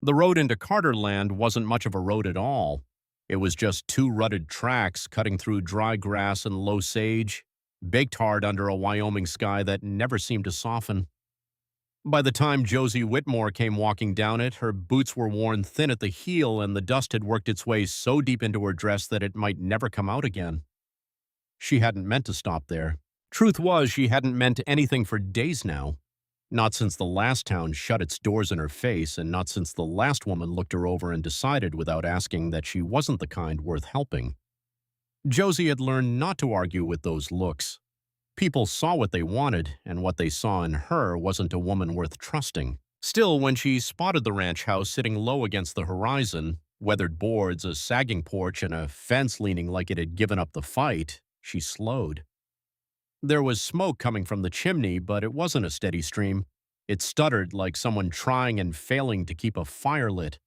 The road into Carterland wasn't much of a road at all. It was just two rutted tracks cutting through dry grass and low sage, baked hard under a Wyoming sky that never seemed to soften. By the time Josie Whitmore came walking down it, her boots were worn thin at the heel and the dust had worked its way so deep into her dress that it might never come out again. She hadn't meant to stop there. Truth was, she hadn't meant anything for days now. Not since the last town shut its doors in her face, and not since the last woman looked her over and decided without asking that she wasn't the kind worth helping. Josie had learned not to argue with those looks. People saw what they wanted, and what they saw in her wasn't a woman worth trusting. Still, when she spotted the ranch house sitting low against the horizon, weathered boards, a sagging porch, and a fence leaning like it had given up the fight, she slowed. There was smoke coming from the chimney, but it wasn't a steady stream. It stuttered like someone trying and failing to keep a fire lit.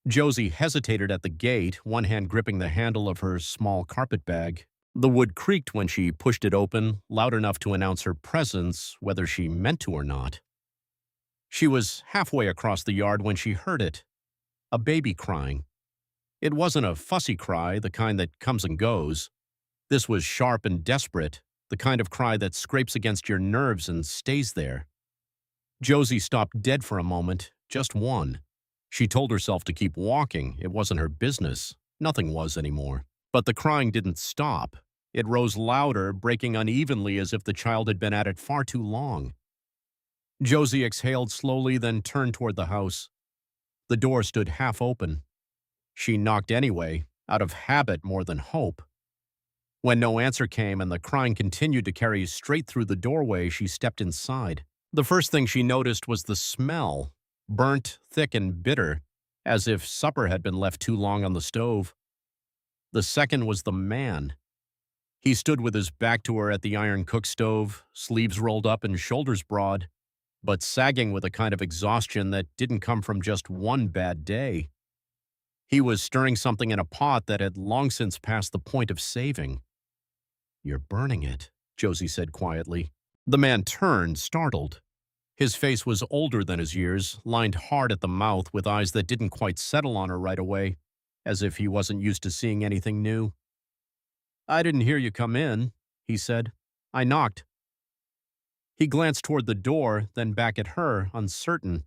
Josie hesitated at the gate, one hand gripping the handle of her small carpet bag. The wood creaked when she pushed it open, loud enough to announce her presence, whether she meant to or not. She was halfway across the yard when she heard it. A baby crying. It wasn't a fussy cry, the kind that comes and goes. This was sharp and desperate, the kind of cry that scrapes against your nerves and stays there. Josie stopped dead for a moment, just one. She told herself to keep walking. It wasn't her business. Nothing was anymore. But the crying didn't stop. It rose louder, breaking unevenly as if the child had been at it far too long. Josie exhaled slowly, then turned toward the house. The door stood half open. She knocked anyway, out of habit more than hope. When no answer came and the crying continued to carry straight through the doorway, she stepped inside. The first thing she noticed was the smell, burnt, thick, and bitter, as if supper had been left too long on the stove. The second was the man. He stood with his back to her at the iron cook stove, sleeves rolled up and shoulders broad, but sagging with a kind of exhaustion that didn't come from just one bad day. He was stirring something in a pot that had long since passed the point of saving. "You're burning it," Josie said quietly. The man turned, startled. His face was older than his years, lined hard at the mouth with eyes that didn't quite settle on her right away, as if he wasn't used to seeing anything new. "I didn't hear you come in," he said. "I knocked." He glanced toward the door, then back at her, uncertain.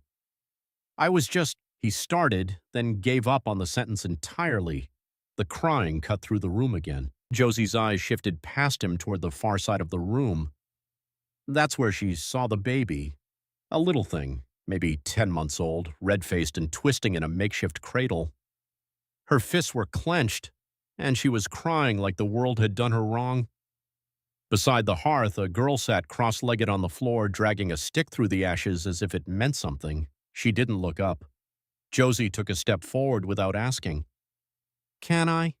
"I was just—" he started, then gave up on the sentence entirely. The crying cut through the room again. Josie's eyes shifted past him toward the far side of the room. That's where she saw the baby. A little thing, maybe 10 months old, red-faced and twisting in a makeshift cradle. Her fists were clenched, and she was crying like the world had done her wrong. Beside the hearth, a girl sat cross-legged on the floor, dragging a stick through the ashes as if it meant something. She didn't look up. Josie took a step forward without asking. "Can I?"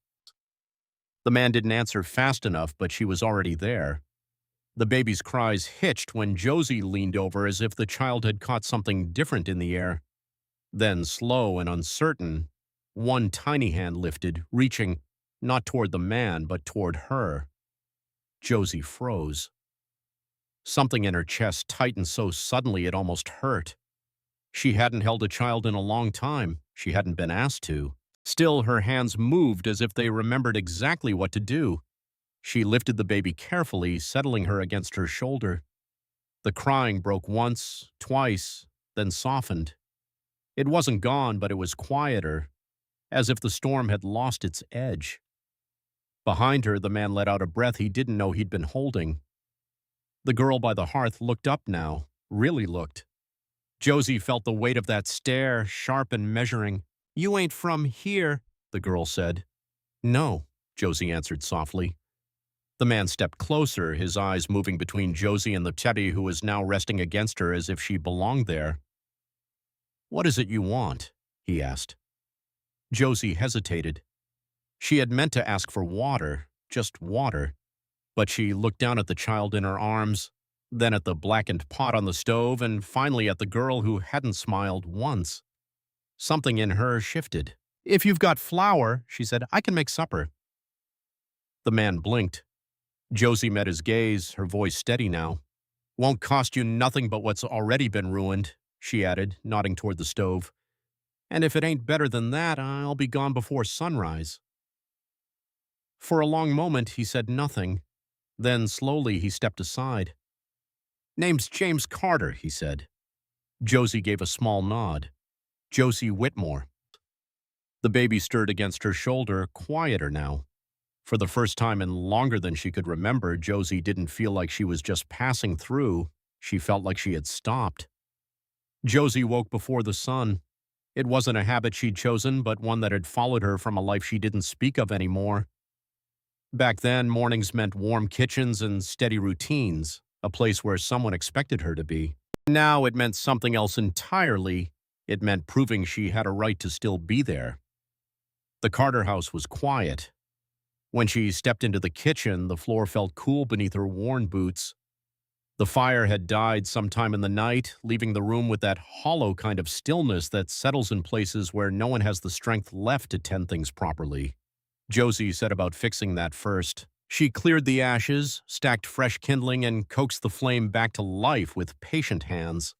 The man didn't answer fast enough, but she was already there. The baby's cries hitched when Josie leaned over as if the child had caught something different in the air. Then, slow and uncertain, one tiny hand lifted, reaching, not toward the man, but toward her. Josie froze. Something in her chest tightened so suddenly it almost hurt. She hadn't held a child in a long time. She hadn't been asked to. Still, her hands moved as if they remembered exactly what to do. She lifted the baby carefully, settling her against her shoulder. The crying broke once, twice, then softened. It wasn't gone, but it was quieter, as if the storm had lost its edge. Behind her, the man let out a breath he didn't know he'd been holding. The girl by the hearth looked up now, really looked. Josie felt the weight of that stare, sharp and measuring. "You ain't from here," the girl said. "No," Josie answered softly. The man stepped closer, his eyes moving between Josie and the teddy who was now resting against her as if she belonged there. "What is it you want?" he asked. Josie hesitated. She had meant to ask for water, just water, but she looked down at the child in her arms, then at the blackened pot on the stove, and finally at the girl who hadn't smiled once. Something in her shifted. "If you've got flour," she said, "I can make supper." The man blinked. Josie met his gaze, her voice steady now. "Won't cost you nothing but what's already been ruined," she added, nodding toward the stove. And if it ain't better than that, I'll be gone before sunrise." For a long moment, he said nothing. Then slowly he stepped aside. "Name's James Carter," he said. Josie gave a small nod. "Josie Whitmore." The baby stirred against her shoulder, quieter now. For the first time in longer than she could remember, Josie didn't feel like she was just passing through. She felt like she had stopped. Josie woke before the sun. It wasn't a habit she'd chosen, but one that had followed her from a life she didn't speak of anymore. Back then, mornings meant warm kitchens and steady routines, a place where someone expected her to be. Now it meant something else entirely. It meant proving she had a right to still be there. The Carter house was quiet. When she stepped into the kitchen, the floor felt cool beneath her worn boots. The fire had died sometime in the night, leaving the room with that hollow kind of stillness that settles in places where no one has the strength left to tend things properly. Josie set about fixing that first. She cleared the ashes, stacked fresh kindling, and coaxed the flame back to life with patient hands.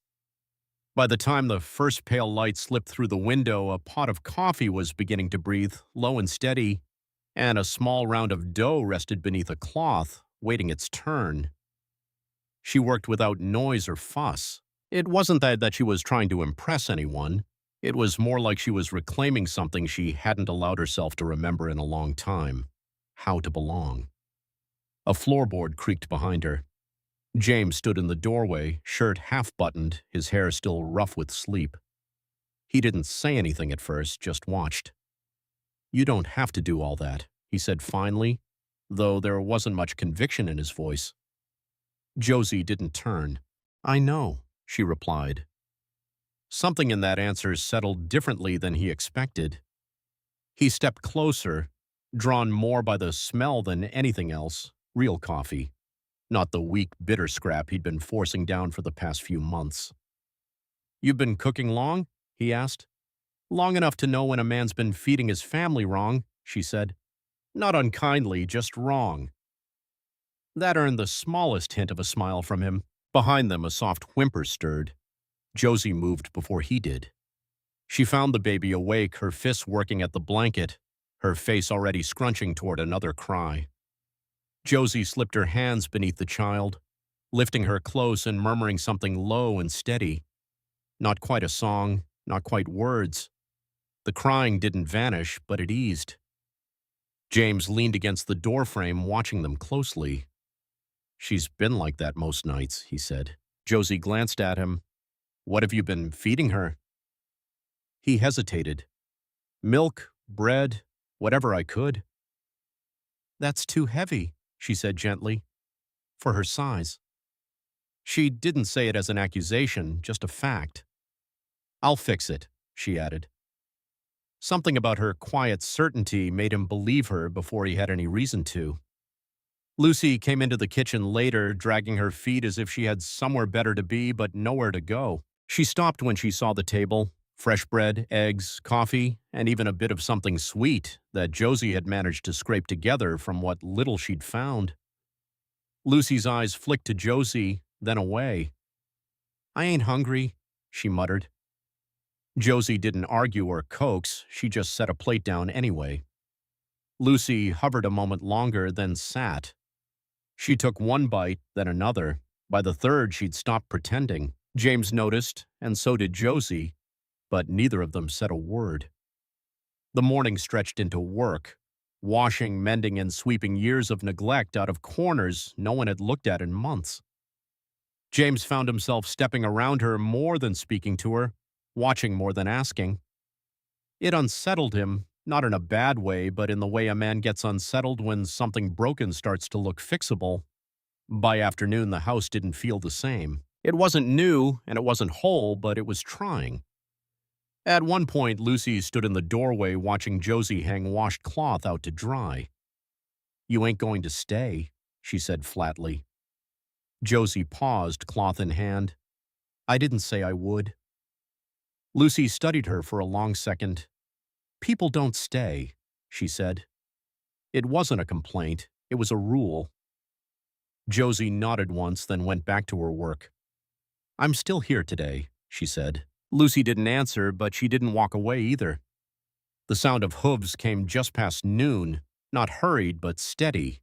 By the time the first pale light slipped through the window, a pot of coffee was beginning to breathe, low and steady, and a small round of dough rested beneath a cloth, waiting its turn. She worked without noise or fuss. It wasn't that she was trying to impress anyone. It was more like she was reclaiming something she hadn't allowed herself to remember in a long time: how to belong. A floorboard creaked behind her. James stood in the doorway, shirt half-buttoned, his hair still rough with sleep. He didn't say anything at first, just watched. "You don't have to do all that," he said finally, though there wasn't much conviction in his voice. Josie didn't turn. "I know," she replied. Something in that answer settled differently than he expected. He stepped closer, drawn more by the smell than anything else, real coffee, not the weak, bitter scrap he'd been forcing down for the past few months. "You've been cooking long?" he asked. "Long enough to know when a man's been feeding his family wrong," she said. "Not unkindly, just wrong." That earned the smallest hint of a smile from him. Behind them, a soft whimper stirred. Josie moved before he did. She found the baby awake, her fists working at the blanket, her face already scrunching toward another cry. Josie slipped her hands beneath the child, lifting her close and murmuring something low and steady. Not quite a song, not quite words. The crying didn't vanish, but it eased. James leaned against the doorframe, watching them closely. "She's been like that most nights," he said. Josie glanced at him. "What have you been feeding her?" He hesitated. "Milk, bread, whatever I could." "That's too heavy," she said gently, "for her size." She didn't say it as an accusation, just a fact. "I'll fix it," she added. Something about her quiet certainty made him believe her before he had any reason to. Lucy came into the kitchen later, dragging her feet as if she had somewhere better to be but nowhere to go. She stopped when she saw the table: fresh bread, eggs, coffee, and even a bit of something sweet that Josie had managed to scrape together from what little she'd found. Lucy's eyes flicked to Josie, then away. "I ain't hungry," she muttered. Josie didn't argue or coax, she just set a plate down anyway. Lucy hovered a moment longer, then sat. She took one bite, then another. By the third, she'd stopped pretending. James noticed, and so did Josie, but neither of them said a word. The morning stretched into work, washing, mending, and sweeping years of neglect out of corners no one had looked at in months. James found himself stepping around her more than speaking to her, watching more than asking. It unsettled him, not in a bad way, but in the way a man gets unsettled when something broken starts to look fixable. By afternoon, the house didn't feel the same. It wasn't new, and it wasn't whole, but it was trying. At one point, Lucy stood in the doorway watching Josie hang washed cloth out to dry. "You ain't going to stay," she said flatly. Josie paused, cloth in hand. "I didn't say I would." Lucy studied her for a long second. "People don't stay," she said. It wasn't a complaint, it was a rule. Josie nodded once, then went back to her work. "I'm still here today," she said. Lucy didn't answer, but she didn't walk away either. The sound of hooves came just past noon, not hurried but steady.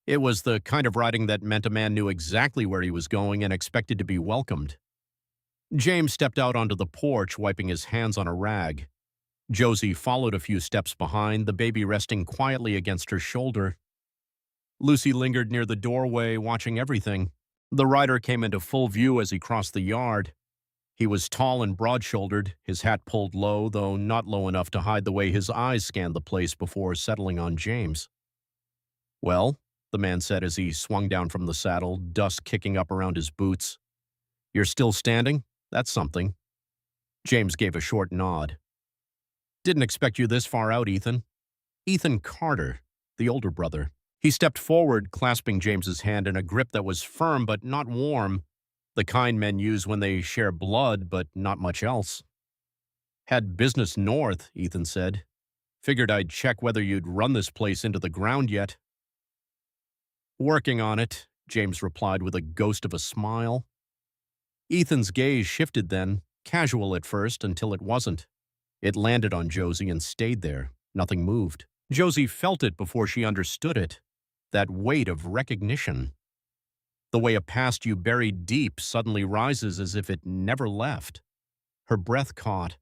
It was the kind of riding that meant a man knew exactly where he was going and expected to be welcomed. James stepped out onto the porch, wiping his hands on a rag. Josie followed a few steps behind, the baby resting quietly against her shoulder. Lucy lingered near the doorway, watching everything. The rider came into full view as he crossed the yard. He was tall and broad-shouldered, his hat pulled low, though not low enough to hide the way his eyes scanned the place before settling on James. "Well," the man said as he swung down from the saddle, dust kicking up around his boots. "You're still standing? That's something." James gave a short nod. "Didn't expect you this far out, Ethan." Ethan Carter, the older brother. He stepped forward, clasping James's hand in a grip that was firm but not warm, the kind men use when they share blood but not much else. "Had business north," Ethan said. "Figured I'd check whether you'd run this place into the ground yet." "Working on it," James replied with a ghost of a smile. Ethan's gaze shifted then, casual at first until it wasn't. It landed on Josie and stayed there. Nothing moved. Josie felt it before she understood it. That weight of recognition. The way a past you buried deep suddenly rises as if it never left. Her breath caught.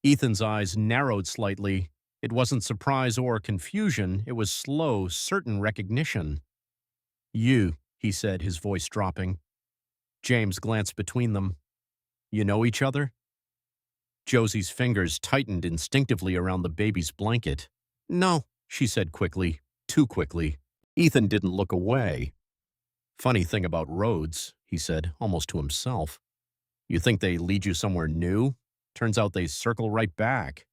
Ethan's eyes narrowed slightly. It wasn't surprise or confusion. It was slow, certain recognition. "You," he said, his voice dropping. James glanced between them. "You know each other?" Josie's fingers tightened instinctively around the baby's blanket. "No," she said quickly, too quickly. Ethan didn't look away. "Funny thing about roads," he said, almost to himself. "You think they lead you somewhere new? Turns out they circle right back."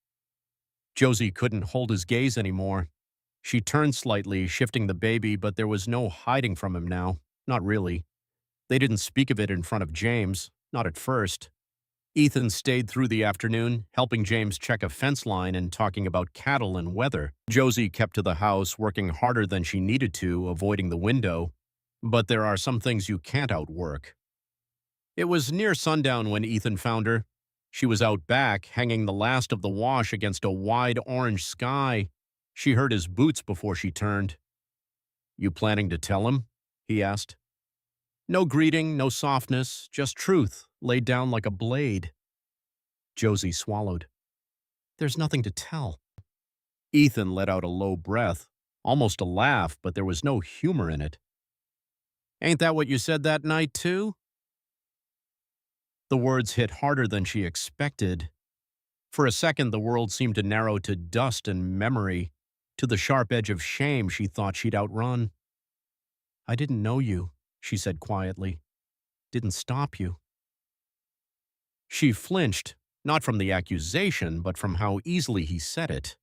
Josie couldn't hold his gaze anymore. She turned slightly, shifting the baby, but there was no hiding from him now. Not really. They didn't speak of it in front of James, not at first. Ethan stayed through the afternoon, helping James check a fence line and talking about cattle and weather. Josie kept to the house, working harder than she needed to, avoiding the window. But there are some things you can't outwork. It was near sundown when Ethan found her. She was out back, hanging the last of the wash against a wide orange sky. She heard his boots before she turned. "You planning to tell him?" he asked. No greeting, no softness, just truth, laid down like a blade. Josie swallowed. "There's nothing to tell." Ethan let out a low breath, almost a laugh, but there was no humor in it. "Ain't that what you said that night, too?" The words hit harder than she expected. For a second, the world seemed to narrow to dust and memory, to the sharp edge of shame she thought she'd outrun. "I didn't know you," she said quietly. "Didn't stop you." She flinched, not from the accusation, but from how easily he said it.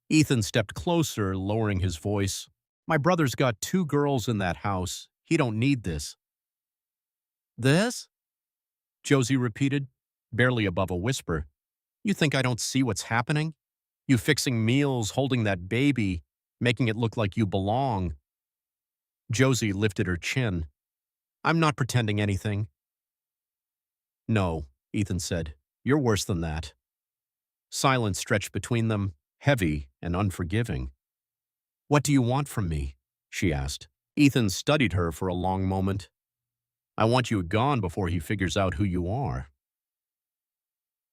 Ethan stepped closer, lowering his voice. "My brother's got 2 girls in that house. He don't need this." "This?" Josie repeated, barely above a whisper. "You think I don't see what's happening? You fixing meals, holding that baby, making it look like you belong." Josie lifted her chin. "I'm not pretending anything." "No," Ethan said. "You're worse than that." Silence stretched between them, heavy and unforgiving. "What do you want from me?" she asked. Ethan studied her for a long moment. "I want you gone before he figures out who you are."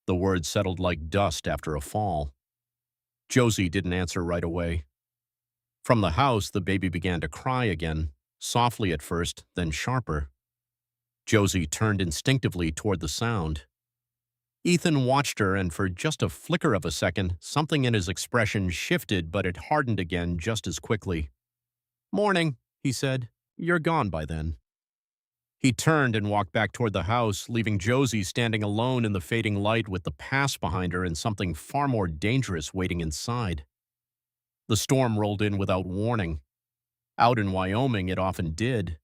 The words settled like dust after a fall. Josie didn't answer right away. From the house, the baby began to cry again, softly at first, then sharper. Josie turned instinctively toward the sound. Ethan watched her, and for just a flicker of a second, something in his expression shifted, but it hardened again just as quickly. "Morning," he said. "You're gone by then." He turned and walked back toward the house, leaving Josie standing alone in the fading light with the past behind her and something far more dangerous waiting inside. The storm rolled in without warning. Out in Wyoming, it often did.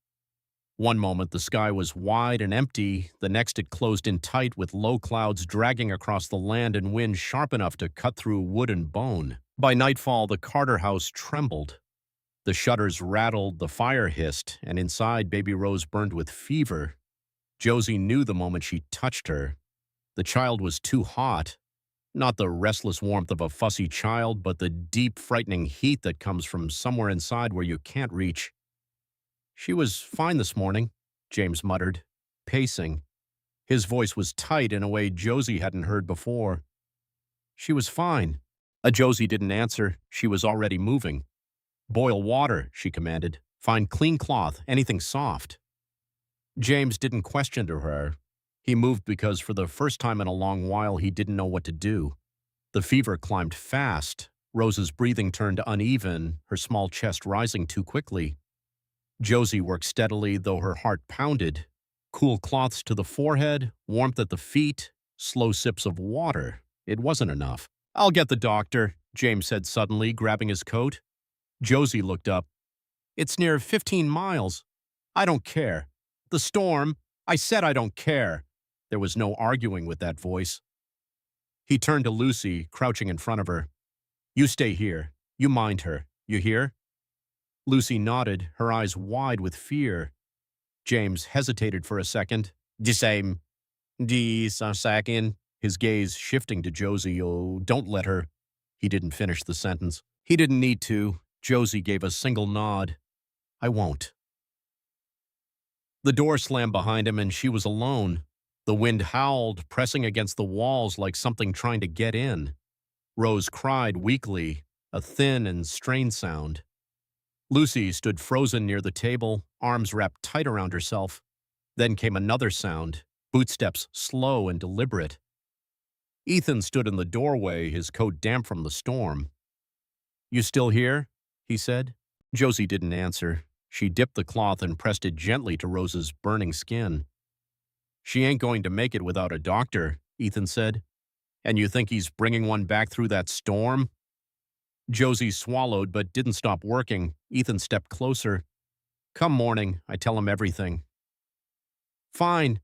One moment the sky was wide and empty, the next it closed in tight with low clouds dragging across the land and wind sharp enough to cut through wood and bone. By nightfall, the Carter house trembled. The shutters rattled, the fire hissed, and inside Baby Rose burned with fever. Josie knew the moment she touched her. The child was too hot. Not the restless warmth of a fussy child, but the deep, frightening heat that comes from somewhere inside where you can't reach. She was fine this morning, James muttered, pacing. His voice was tight in a way Josie hadn't heard before. She was fine. Josie didn't answer. She was already moving. Boil water, she commanded. Find clean cloth, anything soft. James didn't question her. He moved because for the first time in a long while he didn't know what to do. The fever climbed fast. Rose's breathing turned uneven, her small chest rising too quickly. Josie worked steadily, though her heart pounded. Cool cloths to the forehead, warmth at the feet, slow sips of water. It wasn't enough. "I'll get the doctor," James said suddenly, grabbing his coat. Josie looked up. "It's near 15 miles. I don't care. The storm. I said I don't care." There was no arguing with that voice. He turned to Lucy, crouching in front of her. "You stay here. You mind her. You hear?" Lucy nodded, her eyes wide with fear. James hesitated for a second. "Just a second." His gaze shifting to Josie. "Oh, don't let her." He didn't finish the sentence. He didn't need to. Josie gave a single nod. "I won't." The door slammed behind him and she was alone. The wind howled, pressing against the walls like something trying to get in. Rose cried weakly, a thin and strained sound. Lucy stood frozen near the table, arms wrapped tight around herself. Then came another sound, footsteps slow and deliberate. Ethan stood in the doorway, his coat damp from the storm. "You still here?" he said. Josie didn't answer. She dipped the cloth and pressed it gently to Rose's burning skin. "She ain't going to make it without a doctor," Ethan said. "And you think he's bringing one back through that storm?" Josie swallowed but didn't stop working. Ethan stepped closer. "Come morning, I tell him everything." "Fine."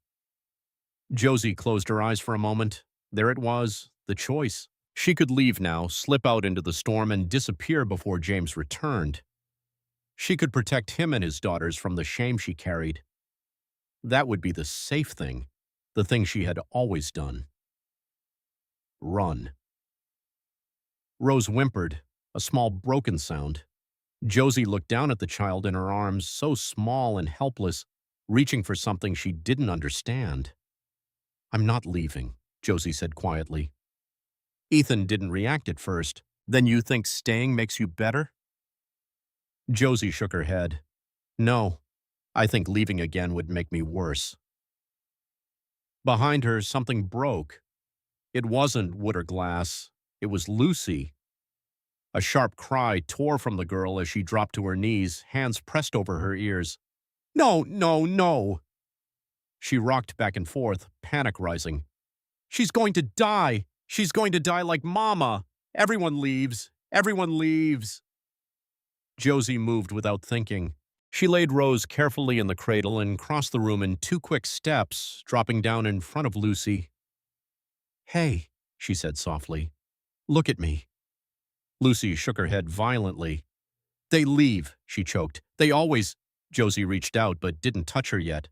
Josie closed her eyes for a moment. There it was, the choice. She could leave now, slip out into the storm and disappear before James returned. She could protect him and his daughters from the shame she carried. That would be the safe thing, the thing she had always done. Run. Rose whimpered, a small broken sound. Josie looked down at the child in her arms, so small and helpless, reaching for something she didn't understand. "I'm not leaving," Josie said quietly. Ethan didn't react at first. "Then you think staying makes you better?" Josie shook her head. "No, I think leaving again would make me worse." Behind her, something broke. It wasn't wood or glass. It was Lucy. A sharp cry tore from the girl as she dropped to her knees, hands pressed over her ears. "No, no, no!" She rocked back and forth, panic rising. "She's going to die! She's going to die like Mama! Everyone leaves! Everyone leaves!" Josie moved without thinking. She laid Rose carefully in the cradle and crossed the room in 2 quick steps, dropping down in front of Lucy. "Hey," she said softly. "Look at me." Lucy shook her head violently. "They leave," she choked. "They always—" Josie reached out but didn't touch her yet.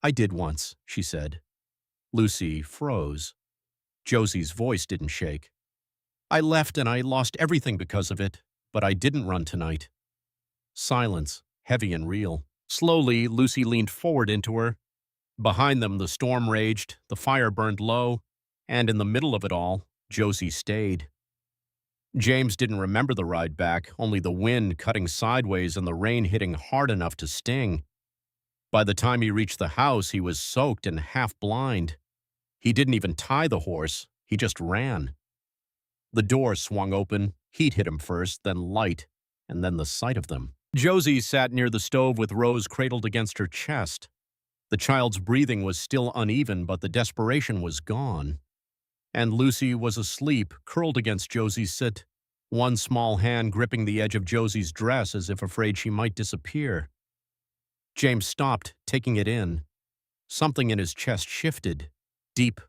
"I did once," she said. Lucy froze. Josie's voice didn't shake. "I left and I lost everything because of it, but I didn't run tonight." Silence, heavy and real. Slowly, Lucy leaned forward into her. Behind them, the storm raged, the fire burned low, and in the middle of it all, Josie stayed. James didn't remember the ride back, only the wind cutting sideways and the rain hitting hard enough to sting. By the time he reached the house, he was soaked and half blind. He didn't even tie the horse, he just ran. The door swung open, heat hit him first, then light, and then the sight of them. Josie sat near the stove with Rose cradled against her chest. The child's breathing was still uneven, but the desperation was gone. And Lucy was asleep, curled against Josie's sit, one small hand gripping the edge of Josie's dress as if afraid she might disappear. James stopped, taking it in. Something in his chest shifted, deep,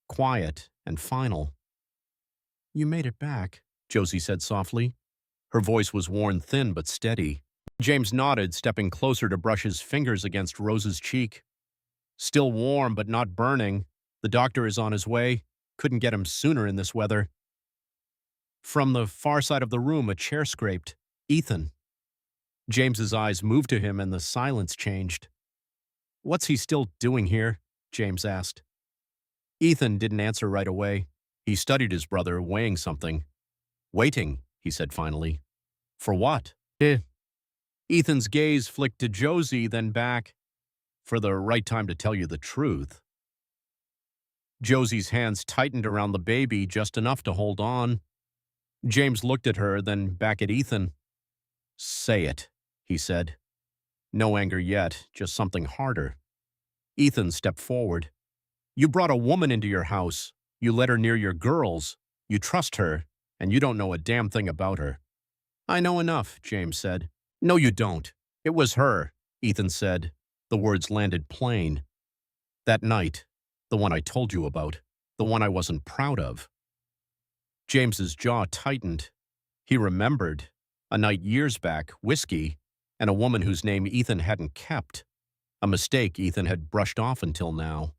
quiet, and final. "You made it back," Josie said softly. Her voice was worn thin but steady. James nodded, stepping closer to brush his fingers against Rose's cheek. Still warm but not burning, The doctor is on his way. Couldn't get him sooner in this weather. From the far side of the room, a chair scraped. Ethan. James's eyes moved to him and the silence changed. "What's he still doing here?" James asked. Ethan didn't answer right away. He studied his brother, weighing something. "Waiting," he said finally. "For what?" Ethan's gaze flicked to Josie, then back. "For the right time to tell you the truth." Josie's hands tightened around the baby just enough to hold on. James looked at her, then back at Ethan. "Say it," he said. No anger yet, just something harder. Ethan stepped forward. "You brought a woman into your house. You let her near your girls. You trust her, and you don't know a damn thing about her." "I know enough," James said. "No, you don't. It was her," Ethan said. The words landed plain. "That night, the one I told you about, the one I wasn't proud of." James's jaw tightened. He remembered a night years back, whiskey, and a woman whose name Ethan hadn't kept. A mistake Ethan had brushed off until now.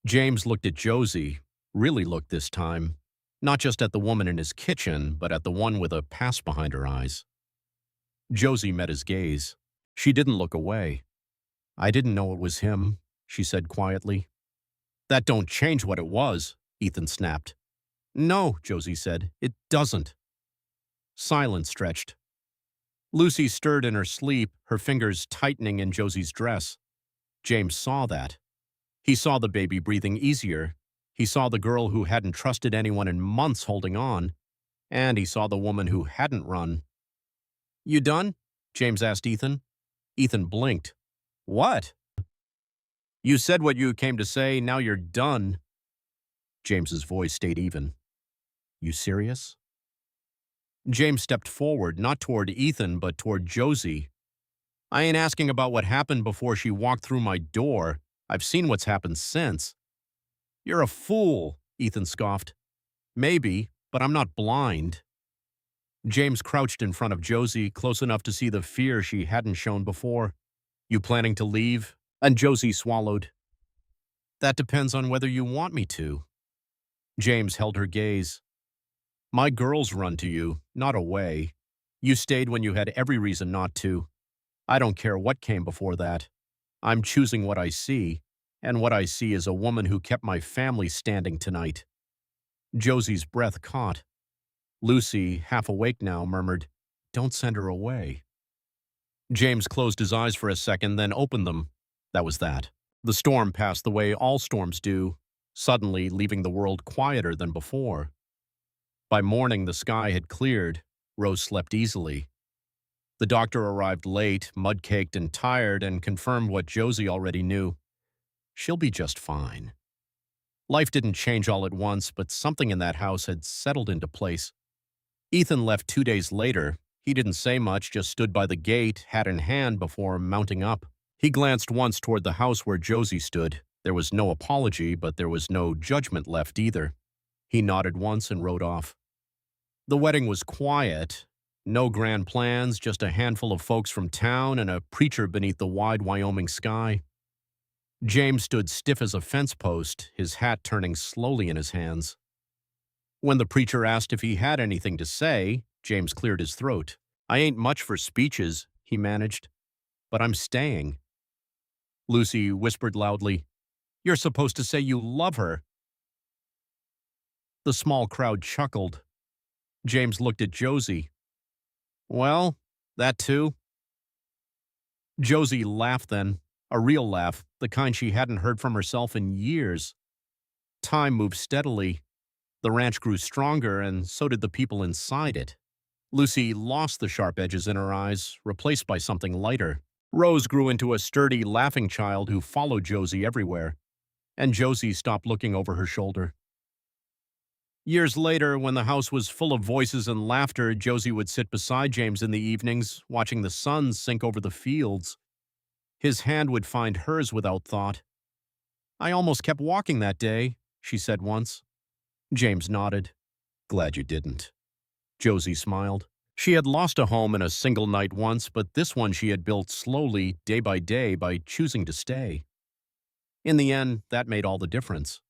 James looked at Josie, really looked this time, not just at the woman in his kitchen, but at the one with a past behind her eyes. Josie met his gaze. She didn't look away. "I didn't know it was him," she said quietly. "That don't change what it was," Ethan snapped. "No," Josie said, "it doesn't." Silence stretched. Lucy stirred in her sleep, her fingers tightening in Josie's dress. James saw that. He saw the baby breathing easier. He saw the girl who hadn't trusted anyone in months holding on. And he saw the woman who hadn't run. "You done?" James asked Ethan. Ethan blinked. "What?" "You said what you came to say, now you're done." James's voice stayed even. "You serious?" James stepped forward, not toward Ethan, but toward Josie. "I ain't asking about what happened before she walked through my door. I've seen what's happened since." "You're a fool," Ethan scoffed. "Maybe, but I'm not blind." James crouched in front of Josie, close enough to see the fear she hadn't shown before. "You planning to leave?" And Josie swallowed. "That depends on whether you want me to." James held her gaze. "My girls run to you, not away. You stayed when you had every reason not to. I don't care what came before that. I'm choosing what I see, and what I see is a woman who kept my family standing tonight." Josie's breath caught. Lucy, half awake now, murmured, "Don't send her away." James closed his eyes for a second, then opened them. That was that. The storm passed the way all storms do, suddenly leaving the world quieter than before. By morning, the sky had cleared. Rose slept easily. The doctor arrived late, mud-caked and tired, and confirmed what Josie already knew. She'll be just fine. Life didn't change all at once, but something in that house had settled into place. Ethan left 2 days later. He didn't say much, just stood by the gate, hat in hand, before mounting up. He glanced once toward the house where Josie stood. There was no apology, but there was no judgment left either. He nodded once and rode off. The wedding was quiet. No grand plans, just a handful of folks from town and a preacher beneath the wide Wyoming sky. James stood stiff as a fence post, his hat turning slowly in his hands. When the preacher asked if he had anything to say, James cleared his throat. "I ain't much for speeches," he managed, "but I'm staying." Lucy whispered loudly, "You're supposed to say you love her." The small crowd chuckled. James looked at Josie. "Well, that too." Josie laughed then, a real laugh, the kind she hadn't heard from herself in years. Time moved steadily. The ranch grew stronger, and so did the people inside it. Lucy lost the sharp edges in her eyes, replaced by something lighter. Rose grew into a sturdy, laughing child who followed Josie everywhere, and Josie stopped looking over her shoulder. Years later, when the house was full of voices and laughter, Josie would sit beside James in the evenings, watching the sun sink over the fields. His hand would find hers without thought. "I almost kept walking that day," she said once. James nodded. "Glad you didn't." Josie smiled. She had lost a home in a single night once, but this one she had built slowly, day by choosing to stay. In the end, that made all the difference.